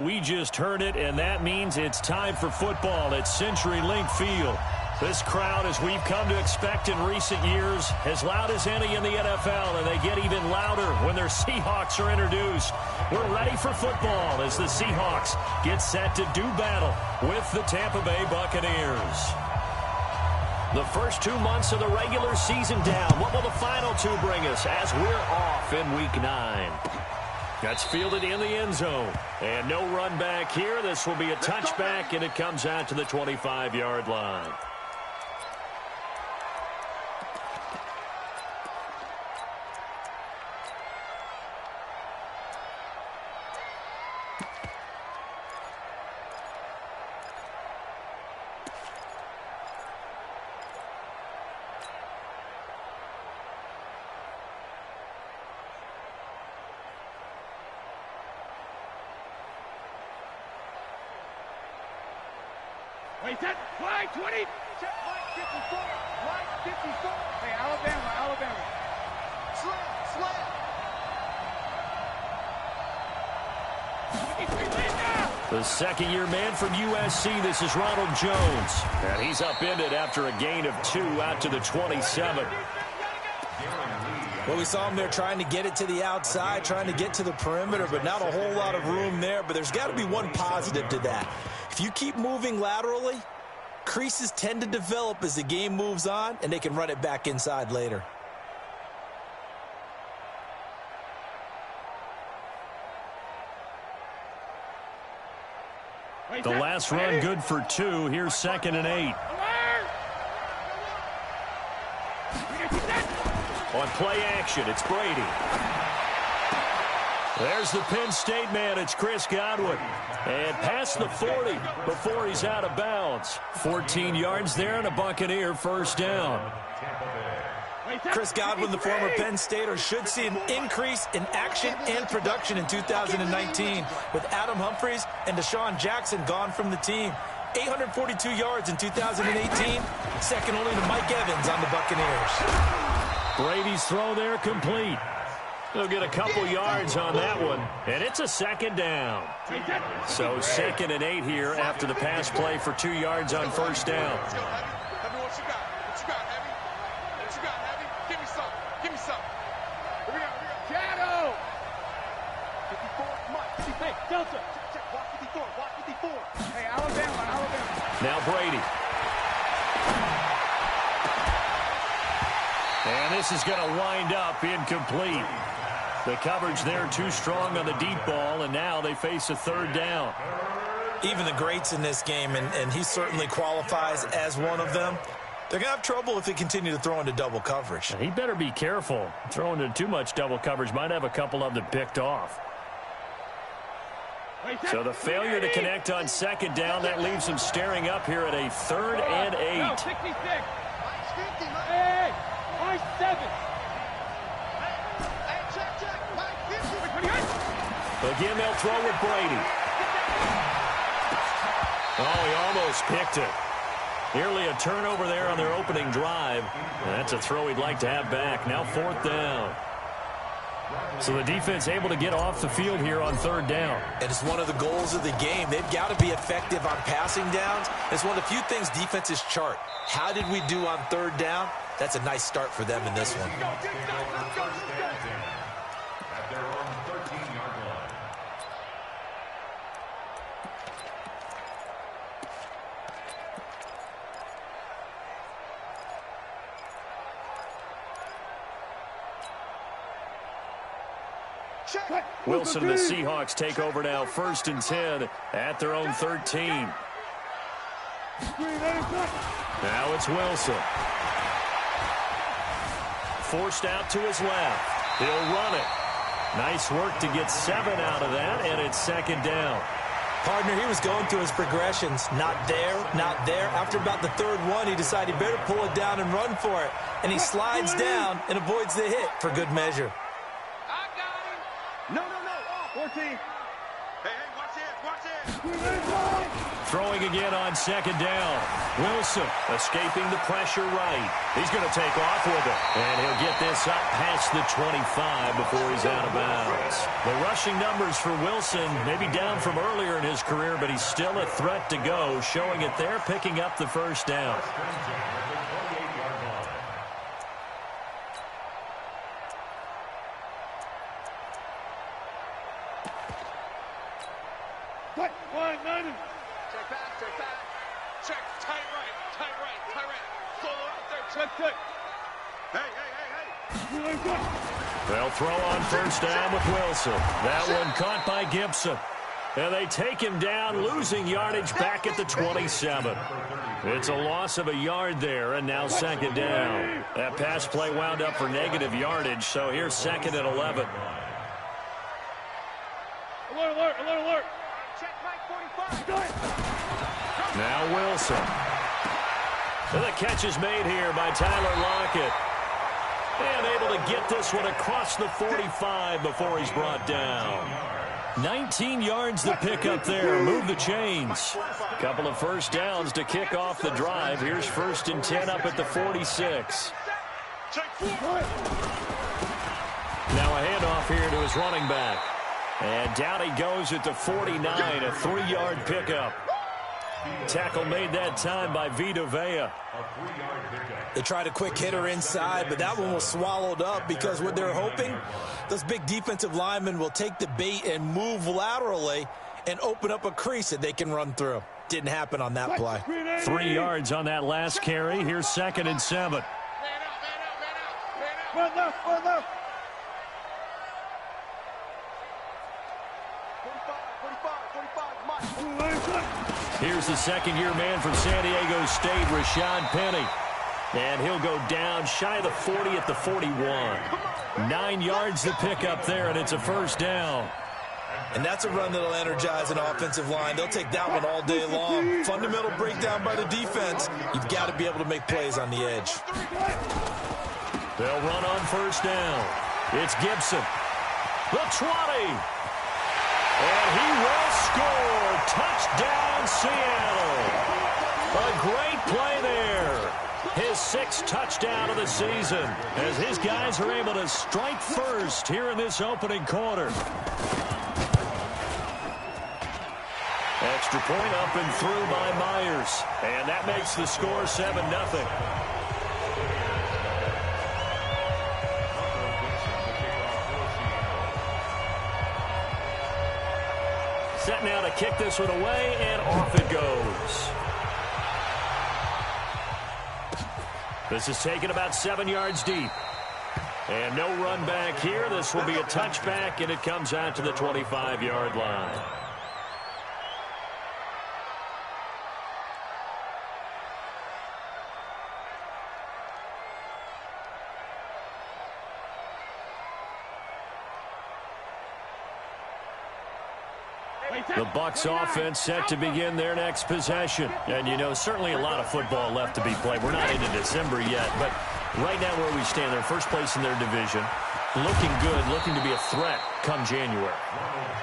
We just heard it, and that means it's time for football at CenturyLink Field. This crowd, as we've come to expect in recent years, as loud as any in the NFL, and they get even louder when their Seahawks are introduced. We're ready for football as the Seahawks get set to do battle with the Tampa Bay Buccaneers. The first 2 months of the regular season down. What will the final two bring us as we're off in Week 9? That's fielded in the end zone. And no run back here. This will be a touchback, and it comes out to the 25-yard line. Wait, set, flag 20, check, flag 54, flag 54. Hey, Alabama. Slam. The second-year man from USC, this is Ronald Jones. And he's upended after a gain of 2 out to the 27. Well, we saw him there trying to get it to the outside, trying to get to the perimeter, but not a whole lot of room there. But there's got to be one positive to that. If you keep moving laterally, creases tend to develop as the game moves on, and they can run it back inside later. The last run good for 2. Here's 2nd and 8. On play action, it's Brady. There's the Penn State man. It's Chris Godwin. And past the 40 before he's out of bounds. 14 yards there and a Buccaneer first down. Chris Godwin, the former Penn Stater, should see an increase in action and production in 2019 with Adam Humphries and Deshaun Jackson gone from the team. 842 yards in 2018, second only to Mike Evans on the Buccaneers. Brady's throw there complete. He'll get a couple yards on that one, and it's a 2nd down. So 2nd and 8 here after the pass play for 2 yards on first down. Give me some. Here we go. Shadow. 54, come on. Hey, Delta. Check, block 54. Hey, Alabama. Now Brady. And this is going to wind up incomplete. The coverage there too strong on the deep ball, and now they face a 3rd down. Even the greats in this game, and he certainly qualifies as one of them, they're going to have trouble if they continue to throw into double coverage. He better be careful. Throwing into too much double coverage might have a couple of them picked off. So the failure to connect on 2nd down, that leaves him staring up here at a 3rd and 8. 66. Hey, 7. Again, they'll throw with Brady. Oh, he almost picked it. Nearly a turnover there on their opening drive. And that's a throw he'd like to have back. Now 4th down. So the defense able to get off the field here on 3rd down. And it's one of the goals of the game. They've got to be effective on passing downs. It's one of the few things defenses chart. How did we do on 3rd down? That's a nice start for them in this one. Wilson and the Seahawks take over now, 1st and 10 at their own 13. Now it's Wilson. Forced out to his left. He'll run it. Nice work to get 7 out of that, and it's 2nd down. Partner, he was going through his progressions. Not there, not there. After about the 3rd one, he decided he better pull it down and run for it. And he slides down and avoids the hit for good measure. I got him. No. 14. Hey, watch it. throwing again on second down. Wilson escaping the pressure right. He's going to take off with it. And he'll get this up past the 25 before he's out of bounds. The rushing numbers for Wilson maybe down from earlier in his career, but he's still a threat to go, showing it there, picking up the first down. They'll throw on first down with Wilson. That one caught by Gibson. And they take him down, losing yardage back at the 27. It's a loss of a yard there, and now second down. That pass play wound up for negative yardage, so here's second and 11. Alert, alert, alert, alert. Check Mike 45. Now Wilson. And the catch is made here by Tyler Lockett. And able to get this one across the 45 before he's brought down. 19 yards to pick up there. Move the chains. Couple of first downs to kick off the drive. Here's 1st and 10 up at the 46. Now a handoff here to his running back. And down he goes at the 49, a 3-yard pickup. Tackle made that time by Vita Vea. They tried a quick hitter inside, but that one was swallowed up because what they're hoping, those big defensive linemen will take the bait and move laterally and open up a crease that they can run through. Didn't happen on that play. 3 yards on that last carry. Here's 2nd and 7. Run left, run left. 45, Here's the second-year man from San Diego State, Rashad Penny. And he'll go down shy of the 40 at the 41. 9 yards to pick up there, and it's a first down. And that's a run that'll energize an offensive line. They'll take that one all day long. Fundamental breakdown by the defense. You've got to be able to make plays on the edge. They'll run on first down. It's Gibson. The 20. And he will score. Touchdown, Seattle. A great play there. His 6th touchdown of the season as his guys are able to strike first here in this opening quarter. Extra point up and through by Myers. And that makes the score 7-0. Set now to kick this one away, and off it goes. This is taken about 7 yards deep. And no run back here. This will be a touchback, and it comes out to the 25-yard line. The Bucs offense set to begin their next possession. And, you know, certainly a lot of football left to be played. We're not into December yet, but right now where we stand, they're first place in their division. Looking good, looking to be a threat come January.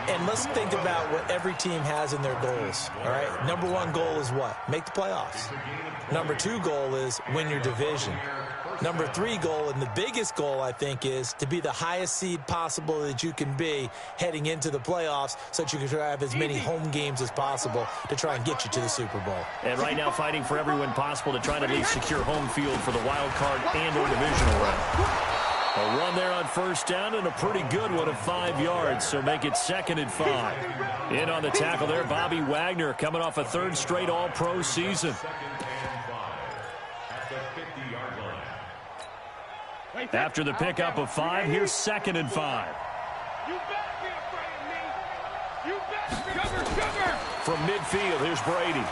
And let's think about what every team has in their goals, all right? Number 1 goal is what? Make the playoffs. Number 2 goal is win your division. Number 3 goal, and the biggest goal, I think, is to be the highest seed possible that you can be heading into the playoffs so that you can have as many home games as possible to try and get you to the Super Bowl. And right now fighting for every win possible to try to at least secure home field for the wild card and or divisional round. A run there on first down and a pretty good one of 5 yards, so make it 2nd and 5. In on the tackle there, Bobby Wagner coming off a 3rd straight All-Pro season. After the pickup of 5, here's 2nd and 5. You better be afraid of me. You better be. Cover. From midfield, here's Brady.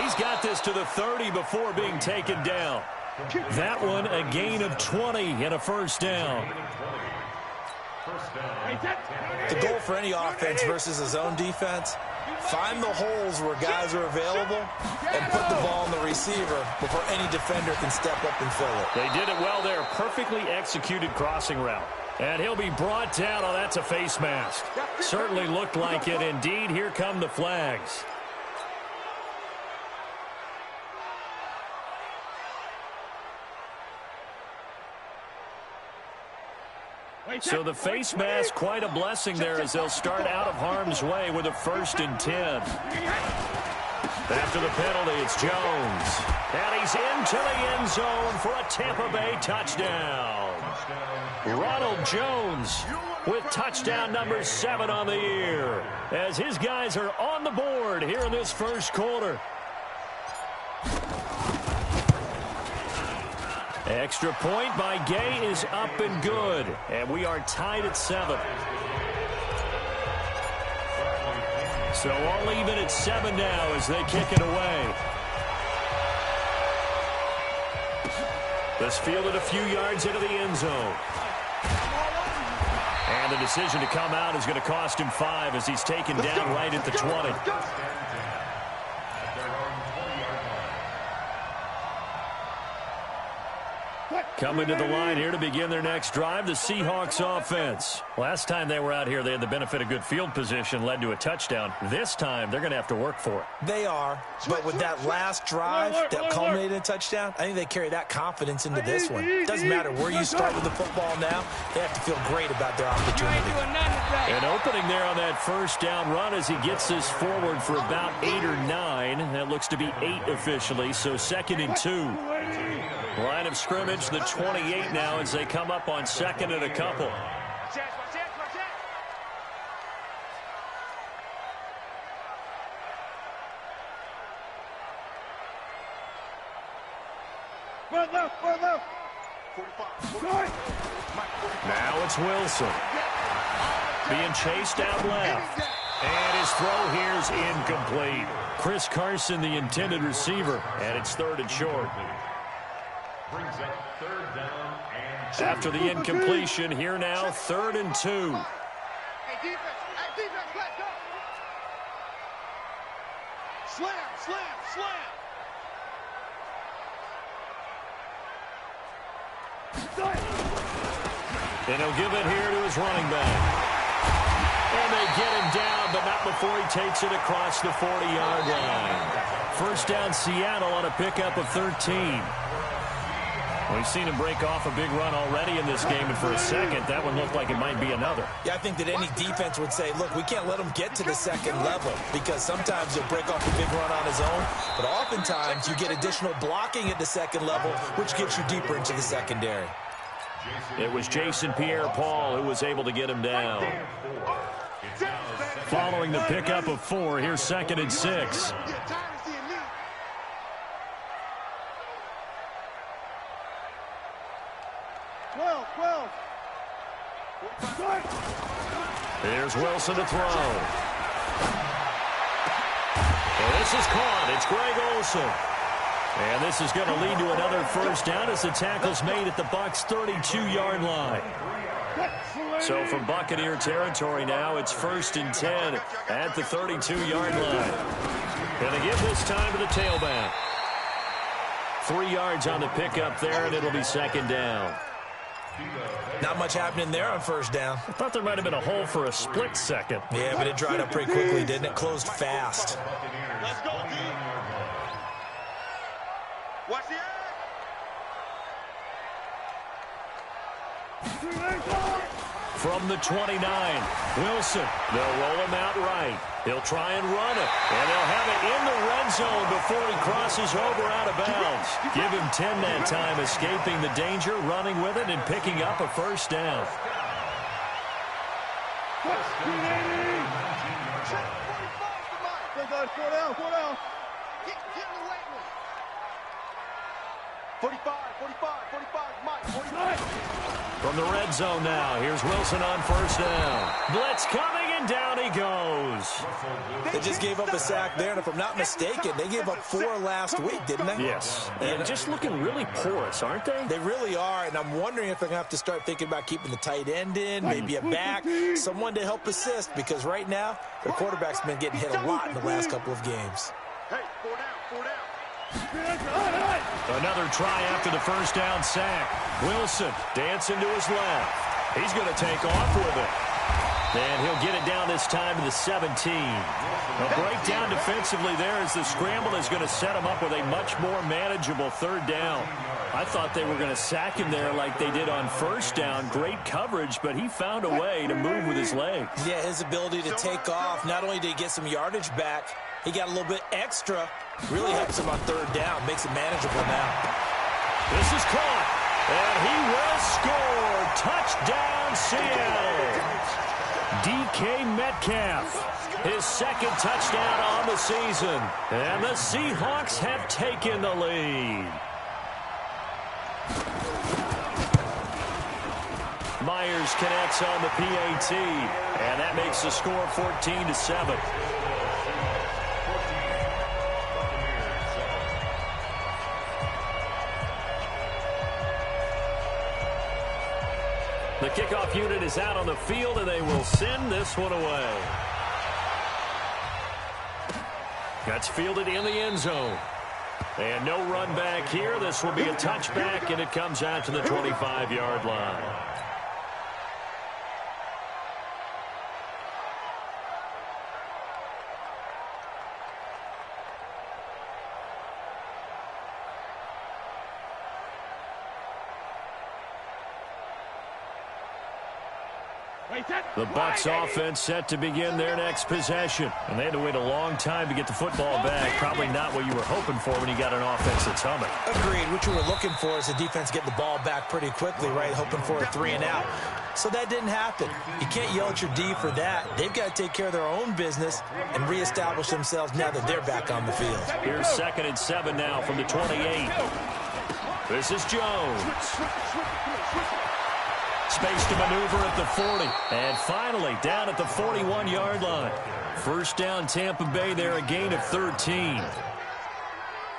He's got this to the 30 before being taken down. That one, a gain of 20 and a first down. The goal for any offense versus a zone defense, find the holes where guys are available and put the ball on the receiver before any defender can step up and fill it. They did it well there. Perfectly executed crossing route. And he'll be brought down. Oh, that's a face mask. Certainly looked like it. Indeed, here come the flags. So the face mask, quite a blessing there as they'll start out of harm's way with a 1st and 10. After the penalty, it's Jones. And he's into the end zone for a Tampa Bay touchdown. Ronald Jones with touchdown number 7 on the year as his guys are on the board here in this first quarter. Extra point by Gay is up and good, and we are tied at 7. So all even at 7 now as they kick it away. This fielded a few yards into the end zone. And the decision to come out is going to cost him 5 as he's taken down right at the 20. Coming to the line here to begin their next drive, the Seahawks offense. Last time they were out here, they had the benefit of good field position, led to a touchdown. This time, they're going to have to work for it. They are, but with that last drive that culminated in a touchdown, I think they carry that confidence into this one. Doesn't matter where you start with the football now, they have to feel great about their opportunity. An opening there on that first down run as he gets this forward for about 8 or 9. That looks to be 8 officially, so 2nd and 2. Line of scrimmage, the 28 now as they come up on 2nd and a couple. Now it's Wilson. Being chased out left. And his throw here is incomplete. Chris Carson, the intended receiver, and it's 3rd and short. After the incompletion, here now, 3rd and 2. Hey, defense, let's go. Slam. And he'll give it here to his running back. And they get him down, but not before he takes it across the 40-yard line. First down, Seattle on a pickup of 13. We've seen him break off a big run already in this game, and for a second, that one looked like it might be another. Yeah, I think that any defense would say, look, we can't let him get to the 2nd level because sometimes he'll break off a big run on his own, but oftentimes you get additional blocking at the 2nd level, which gets you deeper into the secondary. It was Jason Pierre-Paul who was able to get him down. Following the pickup of 4, here's 2nd and 6. Here's Wilson to throw. And this is caught. It's Greg Olsen. And this is going to lead to another first down as the tackle's made at the Bucs' 32-yard line. So from Buccaneer territory now, it's 1st and 10 at the 32-yard line. Going to give this time to the tailback. 3 yards on the pickup there, and it'll be 2nd down. Not much happening there on first down. I thought there might have been a hole for a split second. Yeah, but it dried up pretty quickly, didn't it? Closed fast. Let's go, D. Watch the From the 29, Wilson. They'll roll him out right. He'll try and run it. And they'll have it in the red zone before he crosses over out of bounds. Give him 10 that time, escaping the danger, running with it, and picking up a first down. 45, Mike, 45. From the red zone now, here's Wilson on first down. Blitz coming, and down he goes. They just gave up a sack there, and if I'm not mistaken, they gave up 4 last week, didn't they? Yes. And just looking really porous, aren't they? They really are, and I'm wondering if they're going to have to start thinking about keeping the tight end in, maybe a back, someone to help assist, because right now, their quarterback's been getting hit a lot in the last couple of games. Hey, 4 down. Another try after the first down sack. Wilson dancing to his left. He's going to take off with it. And he'll get it down this time to the 17. A breakdown defensively there as the scramble is going to set him up with a much more manageable third down. I thought they were going to sack him there like they did on first down. Great coverage, but he found a way to move with his legs. Yeah, his ability to take off, not only did he get some yardage back, he got a little bit extra. Really helps him on third down, makes it manageable now. This is caught, and he will score. Touchdown, Seattle. DK Metcalf, his second touchdown on the season. And the Seahawks have taken the lead. Myers connects on the PAT, and that makes the score 14-7. The kickoff unit is out on the field, and they will send this one away. That's fielded in the end zone. And no run back here. This will be a touchback, and it comes out to the 25-yard line. The Bucs offense set to begin their next possession. And they had to wait a long time to get the football back. Probably not what you were hoping for when you got an offense that's humming. Agreed. What you were looking for is the defense getting the ball back pretty quickly, right? Hoping for a 3-and-out. So that didn't happen. You can't yell at your D for that. They've got to take care of their own business and reestablish themselves now that they're back on the field. Here's 2nd and 7 now from the 28. This is Jones. Space to maneuver at the 40. And finally, down at the 41-yard line. First down, Tampa Bay there, a gain of 13.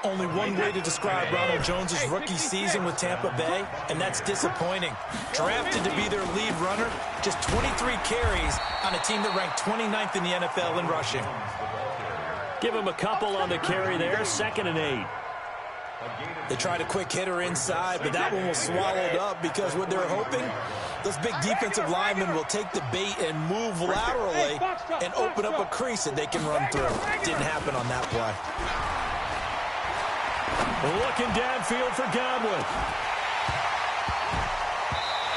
Only one way to describe Ronald Jones' rookie season with Tampa Bay, and that's disappointing. Drafted to be their lead runner, just 23 carries on a team that ranked 29th in the NFL in rushing. Give him a couple on the carry there, 2nd and 8. They tried a quick hitter inside, but that one was swallowed up because what they're hoping, those big defensive linemen will take the bait and move laterally and open up a crease that they can run through. Didn't happen on that play. Looking downfield for Godwin.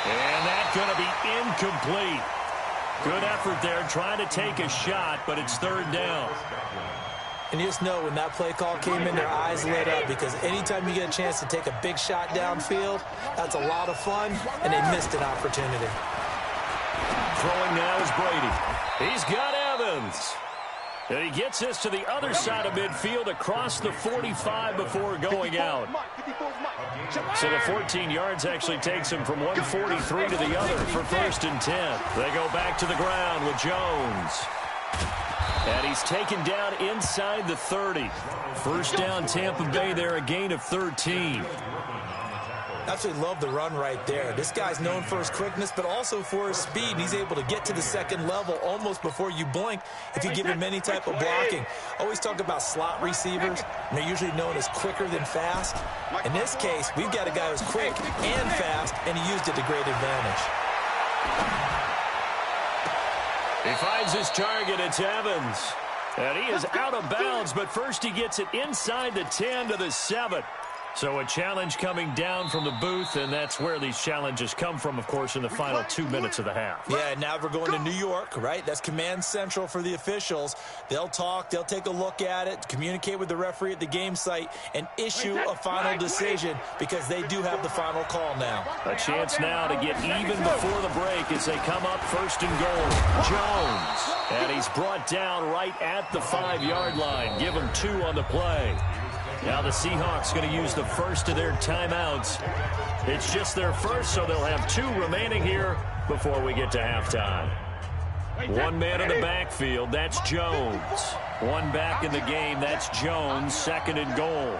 And that's going to be incomplete. Good effort there, trying to take a shot, but it's 3rd down. And you just know when that play call came in, their eyes lit up because anytime you get a chance to take a big shot downfield, that's a lot of fun, and they missed an opportunity. Throwing now is Brady. He's got Evans. And he gets this to the other side of midfield across the 45 before going out. So the 14 yards actually takes him from 143 to the other for 1st and 10. They go back to the ground with Jones. And he's taken down inside the 30. First down, Tampa Bay there, a gain of 13. Absolutely love the run right there. This guy's known for his quickness, but also for his speed. He's able to get to the 2nd level almost before you blink if you give him any type of blocking. Always talk about slot receivers, and they're usually known as quicker than fast. In this case, we've got a guy who's quick and fast, and he used it to great advantage. He finds his target. It's Evans. And he is out of bounds, but first he gets it inside the 10 to the 7. So a challenge coming down from the booth, and that's where these challenges come from, of course, in the final 2 minutes of the half. Yeah, now we're going to New York, right? That's command central for the officials. They'll talk, they'll take a look at it, communicate with the referee at the game site, and issue a final decision because they do have the final call now. A chance now to get even before the break as they come up 1st and goal. Jones, and he's brought down right at the 5-yard line. Give him 2 on the play. Now the Seahawks going to use the first of their timeouts. It's just their first, so they'll have 2 remaining here before we get to halftime. One man in the backfield, that's Jones. One back in the game, that's Jones, 2nd and goal.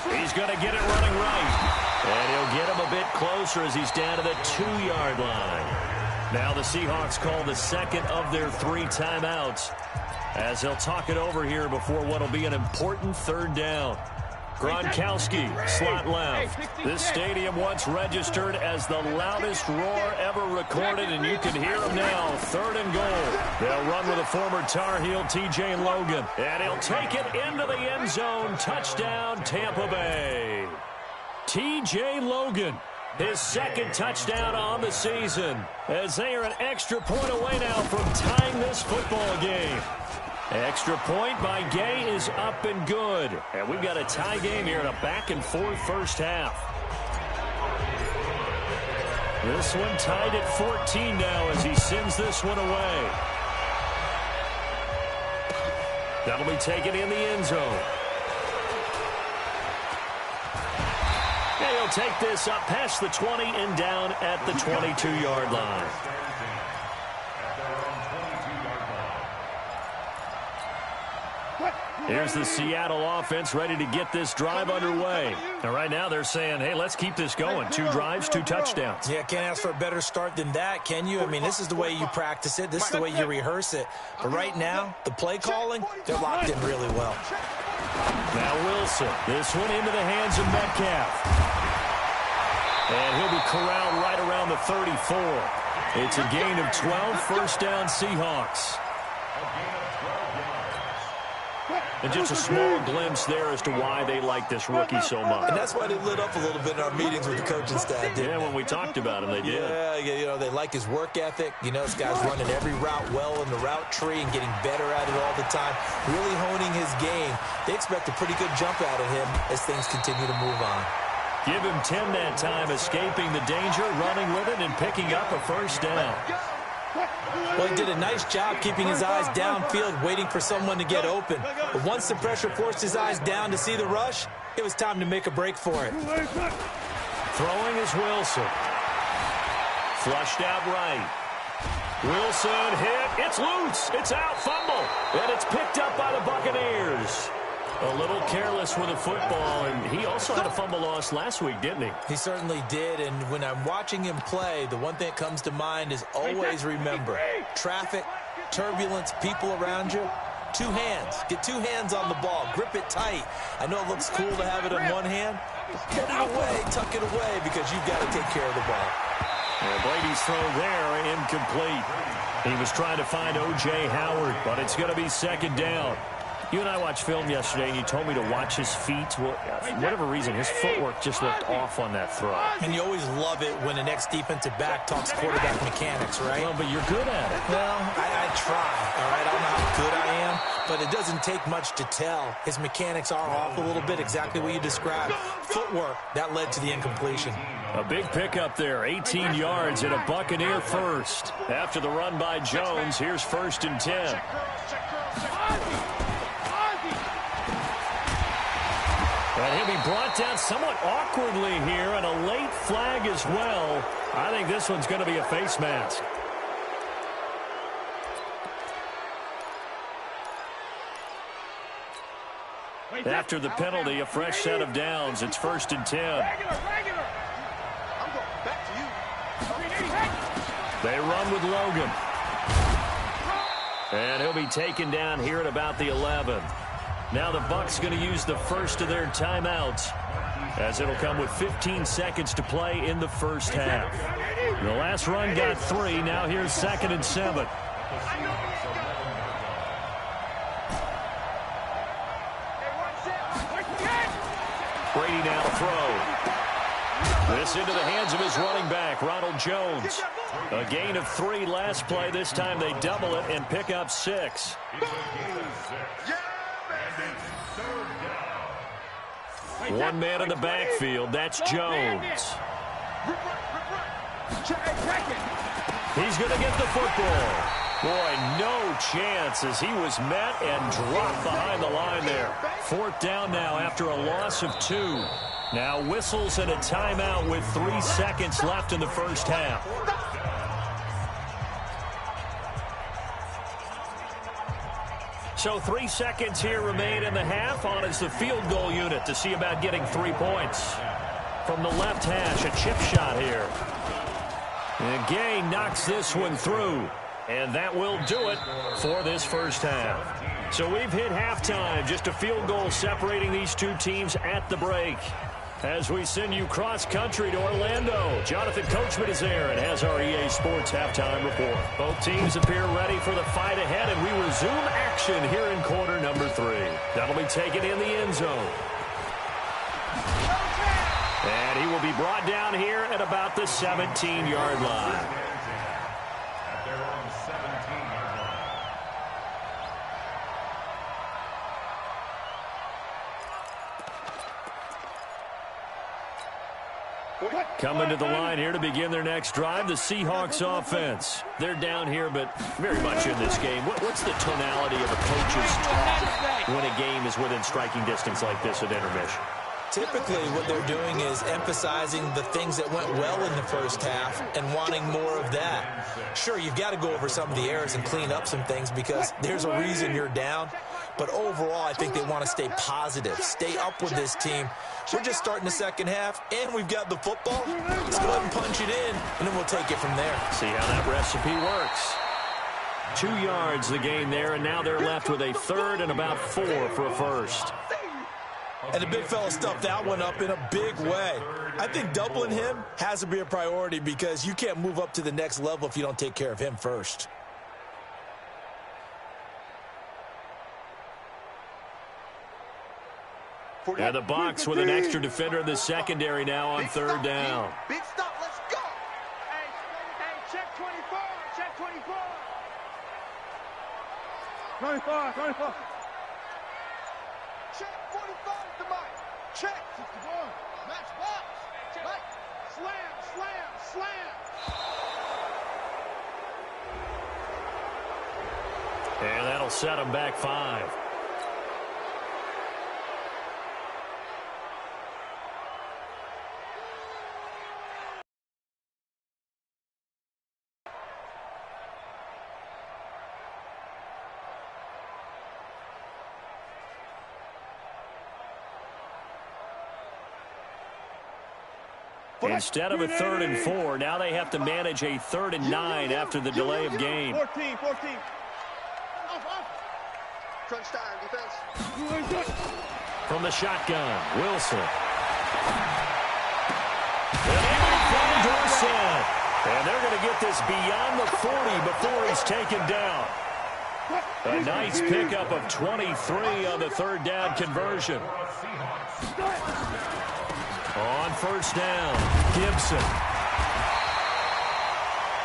He's going to get it running right. And he'll get him a bit closer as he's down to the 2-yard line. Now the Seahawks call the 2nd of their 3 timeouts as they'll talk it over here before what will be an important 3rd down. Gronkowski, slot left. This stadium once registered as the loudest roar ever recorded, and you can hear him now. 3rd and goal. They'll run with a former Tar Heel, T.J. Logan. And he'll take it into the end zone. Touchdown, Tampa Bay. T.J. Logan, his 2nd touchdown on the season, as they are an extra point away now from tying this football game. Extra point by Gay is up and good. And we've got a tie game here in a back-and-forth first half. This one tied at 14 now as he sends this one away. That'll be taken in the end zone. And he'll take this up past the 20 and down at the 22-yard line. Here's the Seattle offense ready to get this drive underway. And right now they're saying, hey, let's keep this going. 2 drives, 2 touchdowns. Yeah, can't ask for a better start than that, can you? I mean, this is the way you practice it. This is the way you rehearse it. But right now, the play calling, they're locked in really well. Now Wilson. This one into the hands of Metcalf. And he'll be corralled right around the 34. It's a gain of 12, first down Seahawks. And just a small glimpse there as to why they like this rookie so much. And that's why they lit up a little bit in our meetings with the coaching staff. Yeah, when we talked about him, they did. Yeah, you know, they like his work ethic. You know, this guy's running every route well in the route tree and getting better at it all the time, really honing his game. They expect a pretty good jump out of him as things continue to move on. Give him 10 that time, escaping the danger, running with it, and picking up a first down. Well, he did a nice job keeping his eyes downfield, waiting for someone to get open. But once the pressure forced his eyes down to see the rush, it was time to make a break for it. Throwing is Wilson. Flushed out right. Wilson hit. It's loose. It's out. Fumble. And it's picked up by the Buccaneers. A little careless with the football, and he also had a fumble loss last week, didn't he? He certainly did, and when I'm watching him play, the one thing that comes to mind is always remember, traffic, turbulence, people around you, 2 hands. Get 2 hands on the ball. Grip it tight. I know it looks cool to have it in one hand, but put it away, tuck it away, because you've got to take care of the ball. And Brady's throw there, incomplete. He was trying to find O.J. Howard, but it's going to be 2nd down. You and I watched film yesterday, and you told me to watch his feet. Well, for whatever reason, his footwork just looked off on that throw. And you always love it when the next defensive back talks quarterback mechanics, right? Well, but you're good at it. Well, I try, all right? I don't know how good I am, but it doesn't take much to tell. His mechanics are off a little bit, exactly what you described. Footwork, that led to the incompletion. A big pickup there, 18 yards and a Buccaneer first. After the run by Jones, here's 1st and 10. And he'll be brought down somewhat awkwardly here, and a late flag as well. I think this one's going to be a face mask. After the penalty, a fresh set of downs. It's 1st and 10. They run with Logan. And he'll be taken down here at about the 11. Now the Bucs going to use the first of their timeouts, as it'll come with 15 seconds to play in the first half. The last run got 3. Now here's 2nd and 7. Brady now to throw. This into the hands of his running back, Ronald Jones. A gain of 3 last play. This time they double it and pick up 6. One man in the backfield. That's Jones. He's going to get the football. Boy, no chance as he was met and dropped behind the line there. 4th down now after a loss of 2. Now whistles and a timeout with 3 seconds left in the first half. So 3 seconds here remain in the half. On is the field goal unit to see about getting 3 points. From the left hash, a chip shot here. And Gay knocks this one through. And that will do it for this first half. So we've hit halftime. Just a field goal separating these two teams at the break. As we send you cross-country to Orlando, Jonathan Coachman is there and has our EA Sports halftime report. Both teams appear ready for the fight ahead, and we resume action here in quarter number 3. That'll be taken in the end zone. And he will be brought down here at about the 17-yard line. Coming to the line here to begin their next drive, the Seahawks offense. They're down here, but very much in this game. What's the tonality of a coach's talk when a game is within striking distance like this at intermission? Typically, what they're doing is emphasizing the things that went well in the first half and wanting more of that. Sure, you've got to go over some of the errors and clean up some things because there's a reason you're down. But overall, I think they want to stay positive, stay up with this team. We're just starting the second half, and we've got the football. Let's go ahead and punch it in, and then we'll take it from there. See how that recipe works. 2 yards the game there, and now they're left with a third and about 4 for a first. And the big fella stuffed that one up in a big way. I think doubling him has to be a priority because you can't move up to the next level if you don't take care of him first. Yeah, the Bucs with an extra defender in the secondary now on third down. Big stop, let's go. Hey, check 24, check 24. 24. Check 45 to Mike. Check 61. Match box. Mike. Slam. And that'll set them back 5. Instead of a 3rd and 4, now they have to manage a 3rd and 9 after the delay of game. 14. Crunch time, defense. From the shotgun, Wilson. And they're going to get this beyond the 40 before he's taken down. A nice pickup of 23 on the 3rd down conversion. On first down, Gibson.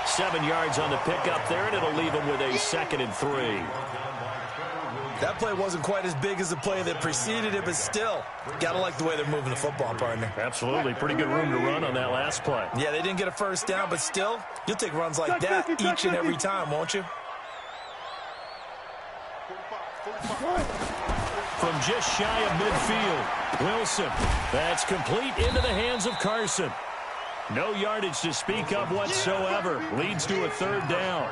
7 yards on the pickup there, and it'll leave him with a 2nd and 3. That play wasn't quite as big as the play that preceded it, but still, got to like the way they're moving the football, partner. Absolutely. Pretty good room to run on that last play. Yeah, they didn't get a first down, but still, you'll take runs like that each and every time, won't you? From just shy of midfield, Wilson. That's complete into the hands of Carson. No yardage to speak of whatsoever. Leads to a 3rd down.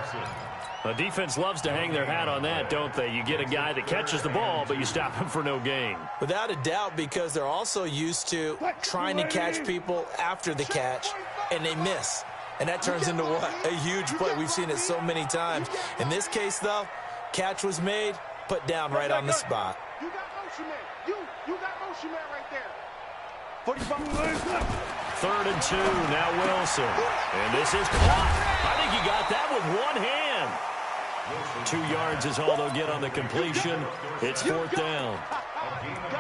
The defense loves to hang their hat on that, don't they? You get a guy that catches the ball, but you stop him for no gain. Without a doubt, because they're also used to trying to catch people after the catch, and they miss. And that turns into what? A huge play. We've seen it so many times. In this case, though, catch was made, put down right on the spot. You got motion man. You got motion man right there. 45. 3rd and 2, now Wilson. And this is caught. I think he got that with one hand. 2 yards is all they'll get on the completion. It's 4th down.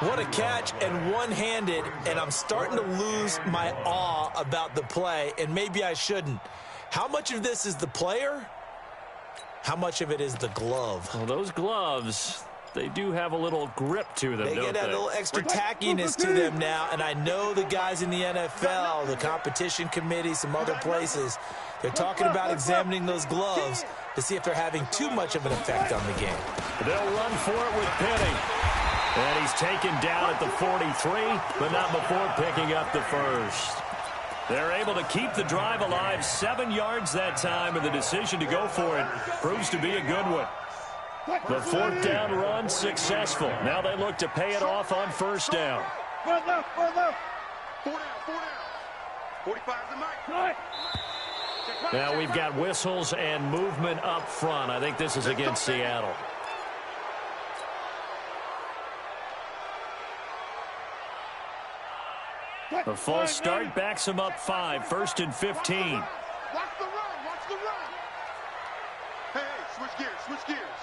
What a catch, and one-handed, and I'm starting to lose my awe about the play, and maybe I shouldn't. How much of this is the player? How much of it is the glove? Well, those gloves, they do have a little grip to them, don't they? They get a little extra tackiness to them now, and I know the guys in the NFL, the competition committee, some other places, they're talking about examining those gloves to see if they're having too much of an effect on the game. They'll run for it with Penny. And he's taken down at the 43, but not before picking up the first. They're able to keep the drive alive, 7 yards that time, and the decision to go for it proves to be a good one. The 4th down run successful. Now they look to pay it off on first down. 4 down. 45 to Mike. Now we've got whistles and movement up front. I think this is against Seattle. A false start backs him up 5, 1st and 15. Watch the run. Watch the run. Hey, switch gears. Switch gears.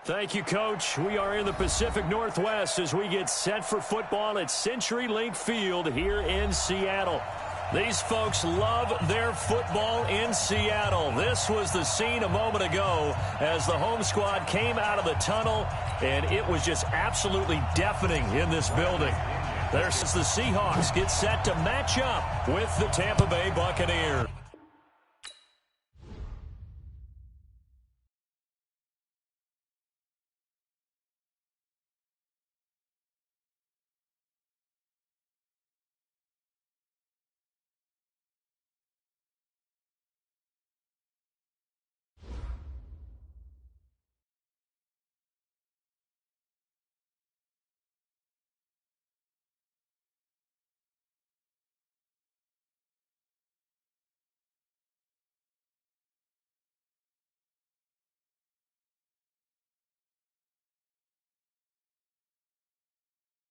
Thank you, Coach. We are in the Pacific Northwest as we get set for football at CenturyLink Field here in Seattle. These folks love their football in Seattle. This was the scene a moment ago as the home squad came out of the tunnel, and it was just absolutely deafening in this building. There's the Seahawks get set to match up with the Tampa Bay Buccaneers.